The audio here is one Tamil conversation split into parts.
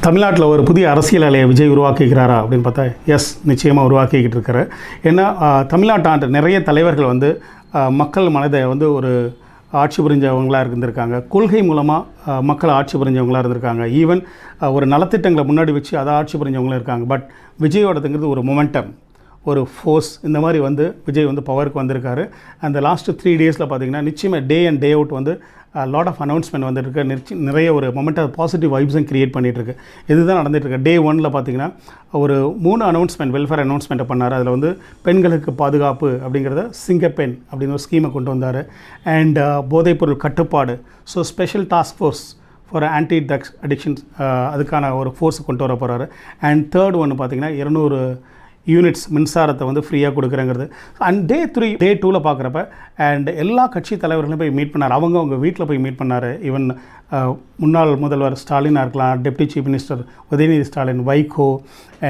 தமிழ்நாட்டில் ஒரு புதிய அரசியல் அலையை விஜய் உருவாக்குகிறாரா அப்படின்னு பார்த்தா எஸ், நிச்சயமாக உருவாக்கிக்கிட்டு இருக்காரு. ஏன்னா தமிழ்நாட்டாண்டு நிறைய தலைவர்கள் வந்து மக்கள் மனதை வந்து ஒரு ஆட்சி புரிஞ்சவங்களாக இருந்திருக்காங்க. கொள்கை மூலமாக மக்கள் ஆட்சி புரிஞ்சவங்களாக இருந்திருக்காங்க. ஈவன் ஒரு நலத்திட்டங்களை முன்னாடி வச்சு அதை ஆட்சி புரிஞ்சவங்களும் இருக்காங்க. பட் விஜயோடதுங்கிறது ஒரு மொமெண்டம், ஒரு ஃபோர்ஸ். இந்த மாதிரி வந்து விஜய் வந்து பவருக்கு வந்திருக்காரு. அந்த லாஸ்ட்டு 3 டேஸில் பார்த்திங்கன்னா நிச்சயமாக டே அண்ட் டே அவுட் வந்து லாட் ஆஃப் அனௌன்ஸ்மெண்ட் வந்துருக்கு. நிறைய ஒரு மொமெண்ட்டாக பாசிட்டிவ் வைப்ஸும் க்ரியேட் பண்ணிகிட்ருக்கு. இதுதான் நடந்துகிட்ருக்கு. டே 1 பார்த்திங்கன்னா ஒரு 3 அனௌன்ஸ்மெண்ட், வெல்ஃபேர் அனௌன்ஸ்மெண்ட்டை பண்ணார். அதில் வந்து பெண்களுக்கு பாதுகாப்பு அப்படிங்கிறத சிங்கப்பெண் அப்படின்னு ஒரு ஸ்கீமை கொண்டு வந்தார். அண்ட் போதைப்பொருள் கட்டுப்பாடு, so special task force for anti drugs addictions, அதுக்கான ஒரு ஃபோர்ஸை கொண்டு வர போகிறாரு. அண்ட் தேர்ட் ஒன்று பார்த்திங்கன்னா 200 யூனிட்ஸ் மின்சாரத்தை வந்து ஃப்ரீயாக கொடுக்குறேங்கிறது. அண்ட் டே 2ல் பார்க்குறப்ப அண்ட் எல்லா கட்சி தலைவர்களையும் போய் மீட் பண்ணார். அவங்க வீட்டில் போய் மீட் பண்ணார். ஈவன் முன்னாள் முதல்வர் ஸ்டாலினாக இருக்கலாம், deputy chief minister Udhayanidhi Stalin, Vaiko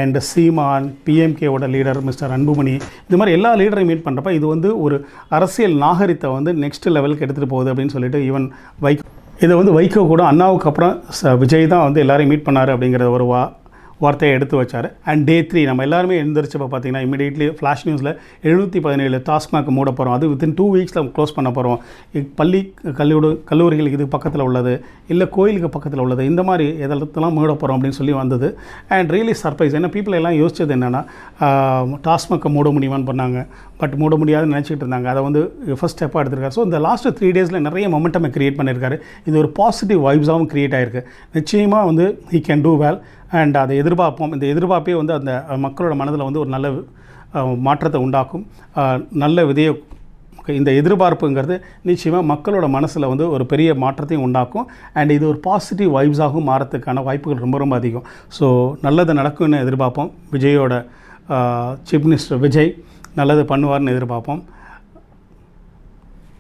and Seeman, பிஎம்கேவோட லீடர் மிஸ்டர் அன்புமணி, இந்த மாதிரி எல்லா லீடரையும் மீட் பண்ணுறப்ப இது வந்து ஒரு அரசியல் நாகரிகத்தை வந்து நெக்ஸ்ட் லெவலுக்கு எடுத்துகிட்டு போகுது அப்படின்னு சொல்லிட்டு ஈவன் இதை வந்து வைகோ கூட அண்ணாவுக்கு அப்புறம் விஜய் தான் வந்து எல்லாரையும் மீட் பண்ணார் அப்படிங்கிற ஒரு வார்த்தையை எடுத்து வச்சார். அண்ட் டே 3 நம்ம எல்லாருமே எழுந்திரிச்சப்போ பார்த்திங்கன்னா இமீடியட்லி ஃப்ளாஷ் நியூஸில் 717 டாஸ்மாக் மூட போகிறோம், அது வித்தின் 2 வீக்ஸில் க்ளோஸ் பண்ண போகிறோம், பள்ளி கல்லூரிகளுக்கு இது பக்கத்தில் உள்ளது, இல்லை கோயிலுக்கு பக்கத்தில் உள்ளது, இந்த மாதிரி எதெல்லாம் மூட போகிறோம் அப்படின்னு சொல்லி வந்தது. And really surprise. ஏன்னா பீப்புள் எல்லாம் யோசிச்சது என்னென்னா டாஸ்மாக்கை மூட முடியுமான்னு பண்ணாங்க. பட் மூட முடியாதுன்னு நினச்சிக்கிட்டு இருந்தாங்க. அதை வந்து ஃபஸ்ட் ஸ்டெப்பாக எடுத்திருக்காரு. ஸோ இந்த லாஸ்ட்டு 3 டேஸில் நிறைய மொமெண்டமை க்ரியேட் பண்ணியிருக்காரு. இது ஒரு பாசிட்டிவ் வைப்ஸாகவும் க்ரியேட் ஆகிருக்கு. நிச்சயமாக வந்து he can do well. And அதை எதிர்பார்ப்போம். இந்த எதிர்பார்ப்பே வந்து அந்த மக்களோட மனதில் வந்து ஒரு நல்ல மாற்றத்தை உண்டாக்கும். நல்ல விதையை இந்த எதிர்பார்ப்புங்கிறது நிச்சயமாக மக்களோட மனசில் வந்து ஒரு பெரிய மாற்றத்தையும் உண்டாக்கும். அண்ட் இது ஒரு பாசிட்டிவ் வைப்ஸாகவும் மாறத்துக்கான வாய்ப்புகள் ரொம்ப ரொம்ப அதிகம். ஸோ நல்லது நடக்கும்னு எதிர்பார்ப்போம். விஜயோட சீஃப் மினிஸ்டர் விஜய் நல்லது பண்ணுவார்னு எதிர்பார்ப்போம்.